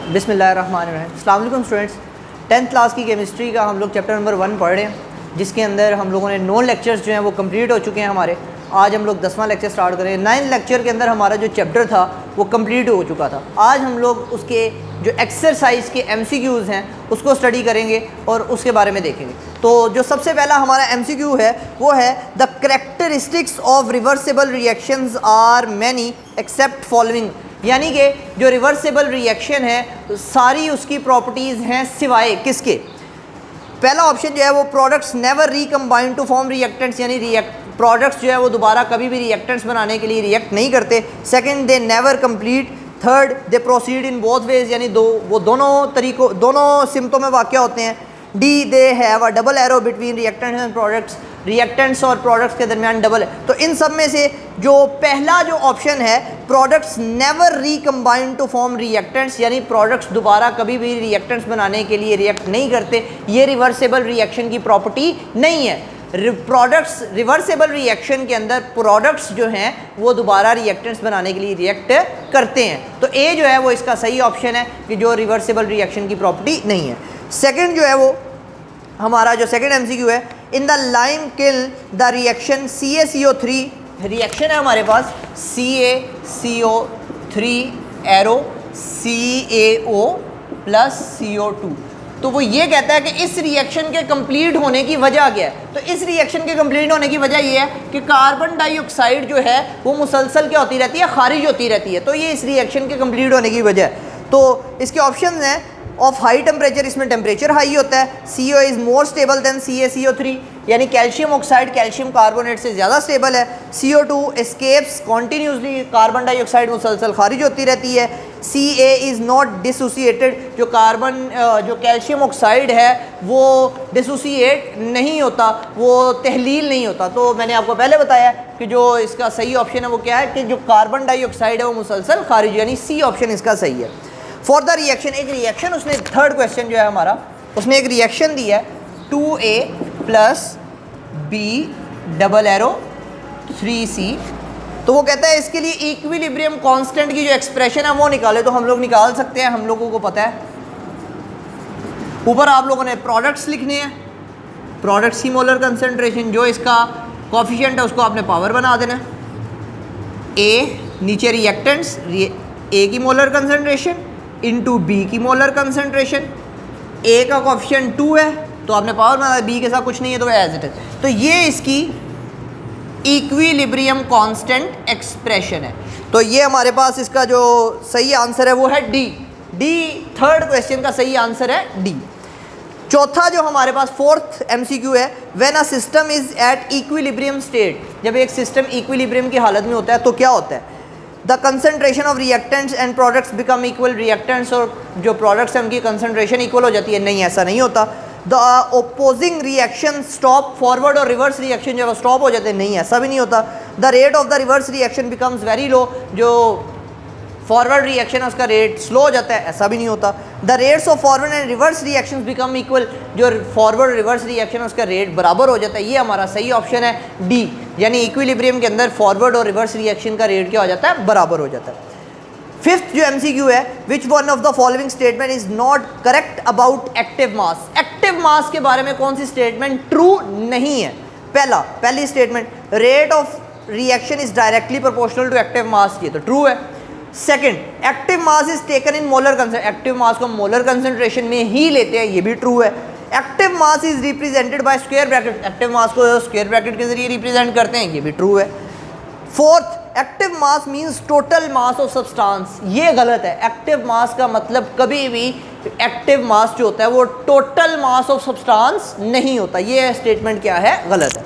बिस्मिल्लाहिर्रहमानिर्रहीम। अस्सलाम वालेकुम स्टूडेंट्स, 10th क्लास की केमिस्ट्री का हम लोग चैप्टर नंबर 1 पढ़ रहे हैं, जिसके अंदर हम लोगों ने 9 लेक्चर्स जो हैं वो कंप्लीट हो चुके हैं हमारे। आज हम लोग 10वां लेक्चर स्टार्ट करें। 9th लेक्चर के अंदर हमारा जो चैप्टर था वो कंप्लीट हो चुका था। आज हम लोग उसके जो एक्सरसाइज के MCQs हैं उसको स्टडी करेंगे और उसके बारे में देखेंगे। तो जो सबसे पहला हमारा MCQ है वो है the characteristics of reversible reactions are many except following, यानी कि जो रिवर्सिबल रिएक्शन है सारी उसकी प्रॉपर्टीज़ हैं सिवाय किसके। पहला ऑप्शन जो है वो products never recombine to form reactants, यानी प्रोडक्ट्स जो है वो दोबारा कभी भी रिएक्टेंट्स बनाने के लिए रिएक्ट नहीं करते। Second, they never complete. Third, they proceed in both ways, यानी वो दोनों सिमतों में वाक़या होते हैं। D, they have a double arrow between reactants and products, reactants और प्रोडक्ट्स के दरमियान डबल है। तो इन सब में से जो पहला जो ऑप्शन है products never recombine to form reactants, यानी प्रोडक्ट्स दोबारा कभी भी रिएक्टेंट्स बनाने के लिए रिएक्ट नहीं करते, ये रिवर्सिबल रिएक्शन की प्रॉपर्टी नहीं है। प्रोडक्ट्स रिवर्सिबल रिएक्शन के अंदर प्रोडक्ट्स जो हैं वो दोबारा रिएक्टेंट्स बनाने के लिए रिएक्ट करते हैं। तो ए जो है वो इसका सही ऑप्शन है कि जो रिवर्सिबल रिएक्शन की प्रॉपर्टी नहीं है। सेकंड जो है वो हमारा जो सेकंड MCQ है, in the lime kill the reaction CaCO3, reaction है हमारे पास CaCO3 arrow CaO plus CO2। तो वो ये कहता है कि इस रिएक्शन के कंप्लीट होने की वजह क्या है। तो इस रिएक्शन के कंप्लीट होने की वजह ये है कि कार्बन डाइऑक्साइड जो है वो मुसलसल क्या होती रहती है, खारिज होती रहती है। तो ये इस रिएक्शन के कंप्लीट होने की वजह है। तो इसके ऑप्शन हैं ऑफ हाई टेम्परेचर, इसमें टेम्परेचर हाई होता है। CO is more stable then CaCO3, यानी कैल्शियम ऑक्साइड कैल्शियम कार्बोनेट से ज़्यादा स्टेबल है। CO2 escapes continuously, carbon dioxide मुसलसल खारिज होती रहती है। Ca इज़ नॉट डिसोसिएटेड, जो कैल्शियम ऑक्साइड है वो डिसोसिएट नहीं होता, वो तहलील नहीं होता। तो मैंने आपको पहले बताया कि जो इसका सही ऑप्शन है वो क्या है कि जो कार्बन डाइऑक्साइड है वो मुसलसल खारिज, यानी C ऑप्शन इसका सही है। फॉर द रिएक्शन, एक रिएक्शन उसने, थर्ड क्वेश्चन जो है हमारा, उसने एक रिएक्शन दी है 2A plus B double arrow 3C। तो वो कहता है इसके लिए इक्विलिब्रियम कांस्टेंट की जो एक्सप्रेशन है वो निकाले। तो हम लोग निकाल सकते हैं, हम लोगों को पता है। ऊपर आप लोगों ने प्रोडक्ट्स लिखने हैं, प्रोडक्ट्स की मोलर कंसंट्रेशन, जो इसका कोफिशिएंट है उसको आपने पावर बना देना है। A नीचे रिएक्टेंट्स, A की मोलर कंसंट्रेशन इंटू B की मोलर कंसंट्रेशन। A का कोफिशिएंट 2 है तो आपने पावर बना, B के साथ कुछ नहीं है तो एज इट इज। तो ये इसकी इक्विलिब्रियम कांस्टेंट एक्सप्रेशन है। तो ये हमारे पास इसका जो सही आंसर है वो है डी। थर्ड क्वेश्चन का सही आंसर है डी। चौथा जो हमारे पास फोर्थ MCQ है, when a system is eight equilibrium state, जब एक सिस्टम इक्विलिब्रियम की हालत में होता है तो क्या होता है। The concentration of reactants and products become equal, reactants और जो प्रोडक्ट्स हैं उनकी कंसंट्रेशन इक्वल हो जाती है। नहीं, ऐसा नहीं होता। The opposing reaction stop, forward और रिवर्स रिएक्शन जो है स्टॉप हो जाते हैं। नहीं, ऐसा भी नहीं होता। The rate of the reverse reaction becomes very low, जो फॉरवर्ड रिएक्शन है उसका रेट स्लो हो जाता है। ऐसा भी नहीं होता। The rates of forward and reverse reactions become equal, जो फॉरवर्ड रिवर्स रिएक्शन है उसका रेट बराबर हो जाता है। ये हमारा सही ऑप्शन है डी, यानी इक्विलिब्रियम के अंदर फॉरवर्ड और रिवर्स रिएक्शन का रेट क्या हो जाता है, बराबर हो जाता है। फिफ्थ जो MCQ है, which one of the following statement is not correct about active mass. Active mass के बारे में कौन सी स्टेटमेंट ट्रू नहीं है। पहली statement, rate of reaction is directly proportional to active mass, ये तो ट्रू है। Second, active mass is taken in molar concentration, active mass को मोलर कंसंट्रेशन में ही लेते हैं, ये भी ट्रू है। Active mass is represented by square bracket, active mass को स्क्वायर ब्रैकेट के जरिए रिप्रेजेंट करते हैं, ये भी ट्रू है। Fourth, active mass means total mass of substance, ये गलत है। एक्टिव मास का मतलब कभी भी एक्टिव मास जो होता है वो टोटल मास ऑफ सब्सटेंस नहीं होता। ये स्टेटमेंट क्या है, गलत है।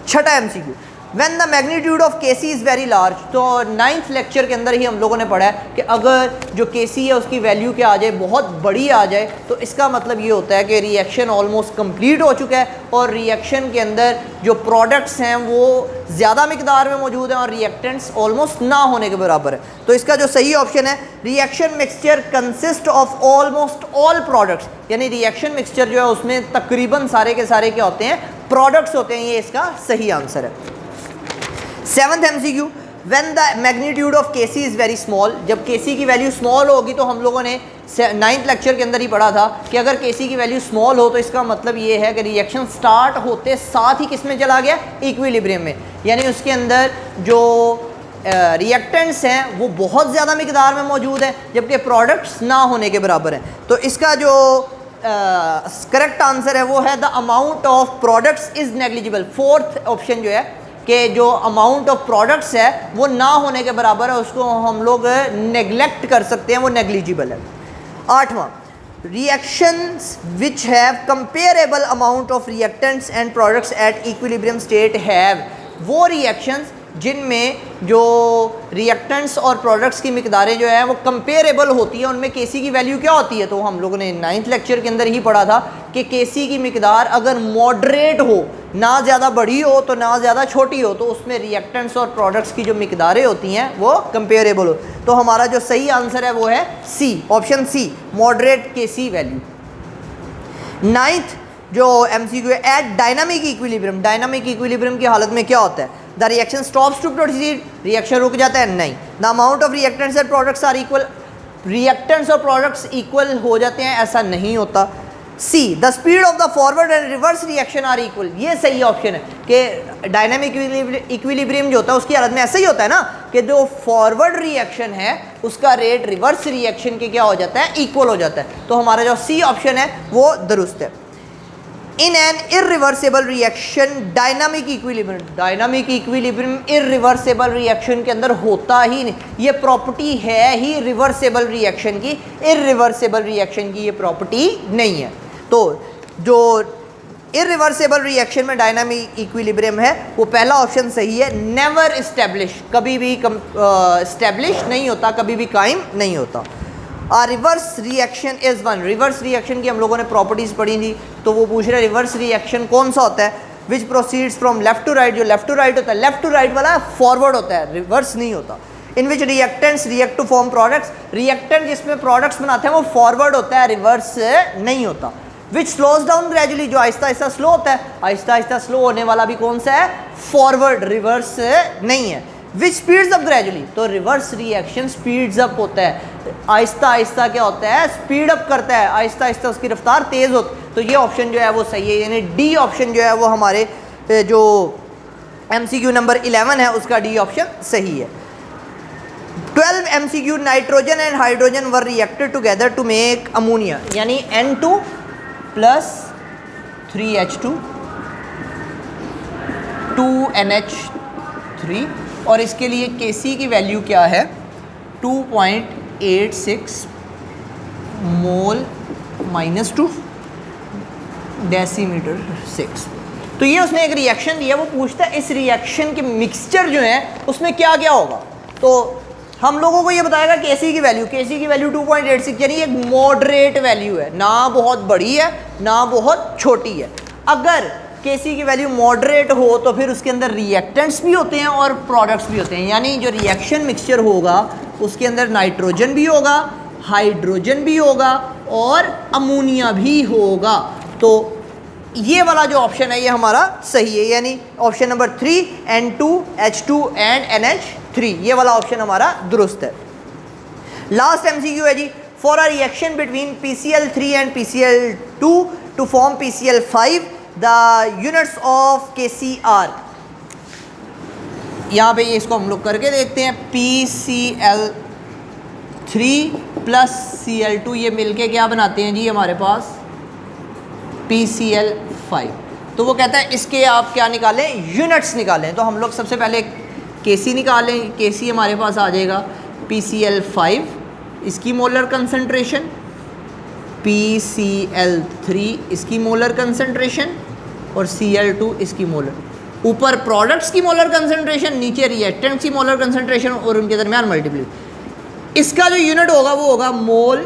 छठा MCQ, when the magnitude of Kc is very large. तो 9th लेक्चर के अंदर ही हम लोगों ने पढ़ा है कि अगर जो Kc है उसकी वैल्यू क्या आ जाए, बहुत बड़ी आ जाए, तो इसका मतलब ये होता है कि रिएक्शन ऑलमोस्ट कंप्लीट हो चुका है और रिएक्शन के अंदर जो प्रोडक्ट्स हैं वो ज़्यादा मिकदार में मौजूद हैं और रिएक्टेंट्स ऑलमोस्ट ना होने के बराबर है। तो इसका जो सही ऑप्शन है, reaction mixture consist of almost all products, यानी रिएक्शन मिक्सचर जो है उसमें तकरीबन सारे के सारे क्या होते हैं, प्रोडक्ट्स होते हैं। ये इसका सही आंसर है। 7th MCQ, when the magnitude of KC is very small, जब केसी की वैल्यू स्मॉल होगी तो हम लोगों ने 9th लेक्चर के अंदर ही पढ़ा था कि अगर केसी की वैल्यू स्मॉल हो तो इसका मतलब ये है कि रिएक्शन स्टार्ट होते साथ ही किस में चला गया, इक्विलिब्रियम में, यानी उसके अंदर जो रिएक्टेंट्स हैं वो बहुत ज़्यादा मिकदार में मौजूद है जबकि प्रोडक्ट्स ना होने के बराबर हैं। तो इसका जो करेक्ट आंसर है वो है the amount of products is negligible. Fourth option जो है कि जो अमाउंट ऑफ प्रोडक्ट्स है वो ना होने के बराबर है, उसको हम लोग नेग्लेक्ट कर सकते हैं, वो नेग्लिजिबल है। 8वां, reactions which have comparable amount of reactants and products at equilibrium state have, वो रिएक्शंस जिनमें जो रिएक्टेंट्स और प्रोडक्ट्स की मिकदारें जो है वो कंपेरेबल होती है, उनमें केसी की वैल्यू क्या होती है। तो हम लोगों ने 9th लेक्चर के अंदर ही पढ़ा था कि केसी की मिकदार अगर मॉडरेट हो, ना ज़्यादा बड़ी हो तो ना ज़्यादा छोटी हो, तो उसमें रिएक्टेंट्स और प्रोडक्ट्स की जो मिकदारें होती हैं वो कंपेरेबल हो। तो हमारा जो सही आंसर है वो है C, option C, moderate KC value. 9th जो MCQ है, at dynamic equilibrium, dynamic equilibrium की हालत में क्या होता है, the reaction stops to proceed, reaction रुक जाता है, नहीं। The amount of reactants and products are equal, reactants और प्रोडक्ट्स इक्वल हो जाते हैं, ऐसा नहीं होता। C, the speed of the forward and reverse reaction are equal, ये सही ऑप्शन है कि डायनामिक इक्विलिब्रियम जो होता है उसकी हालत में ऐसा ही होता है ना कि जो फॉरवर्ड रिएक्शन है उसका रेट रिवर्स रिएक्शन के क्या हो जाता है, इक्वल हो जाता है। तो हमारा जो सी ऑप्शन है वो दुरुस्त है। In an irreversible reaction dynamic equilibrium, dynamic equilibrium irreversible reaction के अंदर होता ही नहीं, ये प्रॉपर्टी है ही रिवर्सिबल रिएक्शन की, इरिवर्सिबल रिएक्शन की ये प्रॉपर्टी नहीं है। तो जो इरिवर्सिबल रिएक्शन में डायनामिक इक्विलिब्रियम है वो पहला ऑप्शन सही है, नेवर इस्टेब्लिश, कभी भी इस्टेब्लिश नहीं होता, कभी भी कायम नहीं होता। Reverse reaction is one, reverse reaction की हम लोगों ने प्रॉपर्टीज़ पढ़ी थी, तो वो पूछ रहे रिवर्स रिएक्शन कौन सा होता है, which proceeds from left to right, जो लेफ्ट टू राइट होता है, लेफ्ट टू राइट वाला फॉरवर्ड होता है, रिवर्स नहीं होता। In which reactants react to form products, reactant जिसमें प्रोडक्ट्स बनाते हैं वो फॉरवर्ड होता है, रिवर्स नहीं होता। विच स्लोज डाउन ग्रेजुअली, जो आहिस्ता आहिस्ता स्लो होता है, आहिस्ता आहिस्ता स्लो होने वाला भी कौन सा है, फॉरवर्ड, रिवर्स नहीं है। विच स्पीड्स अप ग्रेजुअली, तो रिवर्स रिएक्शन स्पीड्स अप होता है, आहिस्ता आहिस्ता क्या होता है, स्पीड अप करता है, आहिस्ता आहिस्ता उसकी रफ्तार तेज़ होती। तो ये ऑप्शन जो है वो सही है, यानी डी ऑप्शन जो है वो हमारे जो MCQ नंबर 11 है उसका डी ऑप्शन सही है। 12 MCQ, nitrogen and hydrogen were reacted together to make ammonia, यानी N2 + 3H2 2NH3, और इसके लिए Kc की वैल्यू क्या है, 2.86 मोल -2 डेसीमीटर 6। तो ये उसने एक रिएक्शन दिया, वो पूछता है इस रिएक्शन के मिक्सचर जो है उसमें क्या क्या होगा। तो हम लोगों को ये बताएगा Kc की वैल्यू, Kc की वैल्यू 2.86, यानी एक मॉडरेट वैल्यू है, ना बहुत बड़ी है ना बहुत छोटी है। अगर Kc की वैल्यू मॉडरेट हो तो फिर उसके अंदर रिएक्टेंट्स भी होते हैं और प्रोडक्ट्स भी होते हैं, यानी जो रिएक्शन मिक्सचर होगा उसके अंदर नाइट्रोजन भी होगा, हाइड्रोजन भी होगा और अमोनिया भी होगा। तो ये वाला जो ऑप्शन है ये हमारा सही है, यानी option number 3 N2H2 and NH3, ये वाला ऑप्शन हमारा दुरुस्त है। लास्ट MCQ है जी, for a reaction between PCl3 and PCl2 to form PCl5 the units of KCr, यहाँ पे ये इसको हम लोग करके देखते हैं। PCl3 + Cl2 ये मिलके क्या बनाते हैं जी हमारे पास PCl5। तो वो कहता है इसके आप क्या निकालें, यूनिट्स निकालें। तो हम लोग सबसे पहले Kc निकालें, Kc हमारे पास आ जाएगा PCl5, इसकी मोलर कंसंट्रेशन, PCl3 इसकी मोलर कंसंट्रेशन और Cl2 इसकी मोलर, ऊपर प्रोडक्ट्स की मोलर कंसंट्रेशन, नीचे रिएक्टेंट्स की मोलर कंसंट्रेशन और उनके दरमियान मल्टीप्लाई। इसका जो यूनिट होगा वो होगा मोल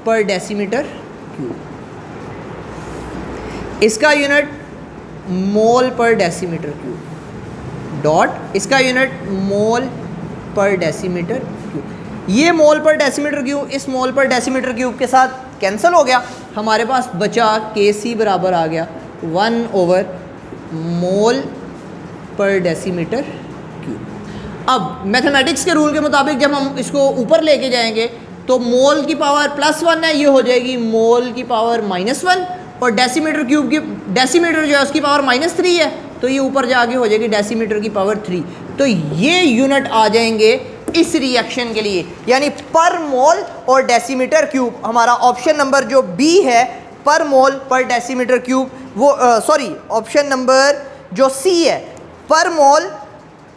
पर डेसीमीटर क्यूब, इसका यूनिट मोल पर डेसीमीटर क्यूब डॉट, इसका यूनिट मोल पर डेसीमीटर क्यूब। ये मोल पर डेसीमीटर क्यूब इस मोल पर डेसीमीटर क्यूब के साथ कैंसिल हो गया, हमारे पास बचा Kc बराबर आ गया 1/मोल पर डेसीमीटर क्यूब। अब मैथमेटिक्स के रूल के मुताबिक जब हम इसको ऊपर लेके जाएंगे तो मोल की पावर +1 है, ये हो जाएगी मोल की पावर -1, और डेसीमीटर क्यूब की डेसीमीटर जो है उसकी पावर -3 है, तो ये ऊपर जाके हो जाएगी डेसीमीटर की पावर 3। तो ये यूनिट आ जाएंगे इस रिएक्शन के लिए, यानी पर मोल और डेसीमीटर क्यूब। हमारा ऑप्शन नंबर जो बी है पर मोल पर डेसीमीटर क्यूब, वो सॉरी ऑप्शन नंबर जो सी है पर मोल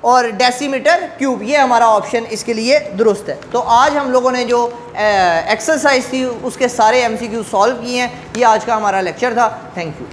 और डेसीमीटर क्यूब, ये हमारा ऑप्शन इसके लिए दुरुस्त है। तो आज हम लोगों ने जो एक्सरसाइज थी उसके सारे MCQ सॉल्व किए हैं। ये आज का हमारा लेक्चर था। Thank you.